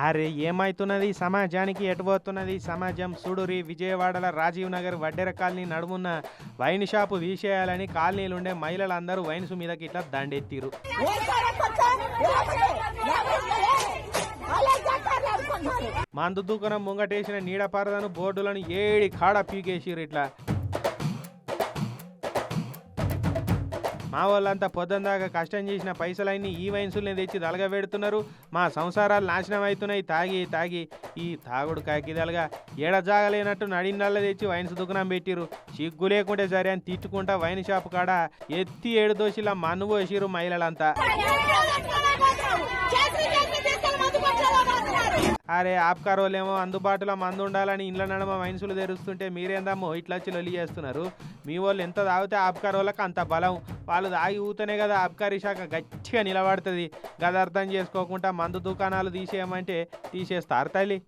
అరే ఏమైతున్నది సమాజానికి ఎటుపోతున్నది సమాజం చూడురి విజయవాడల రాజీవ్ నగర్ వడ్డెర కాలనీ నడుమున్న వైన్ షాపు తీసేయాలని కాలనీలుండే మహిళలందరూ వైన్స్ మీదకి ఇట్లా దండెత్తిరు. మందు దుకాణం ముంగటేసిన నీడపరదను బోర్డులను ఏడి కాడ పీకేసిరు. ఇట్లా మా వాళ్ళంతా పొద్దుందాకా కష్టం చేసిన పైసలన్నీ ఈ వైన్సుల్ని తెచ్చి దలగబెడుతున్నారు. మా సంసారాలు నాశనం అవుతున్నాయి తాగి తాగి. ఈ తాగుడు కాకిదలుగా ఏడ జాగలేనట్టు నడినల్ల తెచ్చి వైన్స్ దుకాణం పెట్టిరు. సిగ్గు లేకుంటే సరే అని తిట్టుకుంటా వైన్ షాప్ కాడ ఎత్తి ఏడు దోషిలా మన్ను పోసిరు మహిళలంతా. అరే ఆప్కారోలేమో అందుబాటులో మందు ఉండాలని ఇండ్ల నడమ వైన్సులు తెరుస్తుంటే మీరేందమ్మో ఇట్లా వచ్చి లొల్లి చేస్తున్నారు. మీ వాళ్ళు ఎంత తాగితే ఆప్కారోళ్ళకి అంత బలం. వాళ్ళు తాగి ఊతనే కదా ఆబ్కారీ శాఖ గట్టిగా నిలబడుతుంది. గది అర్థం చేసుకోకుండా మందు దుకాణాలు తీసేయమంటే తీసేస్తారు తల్లి.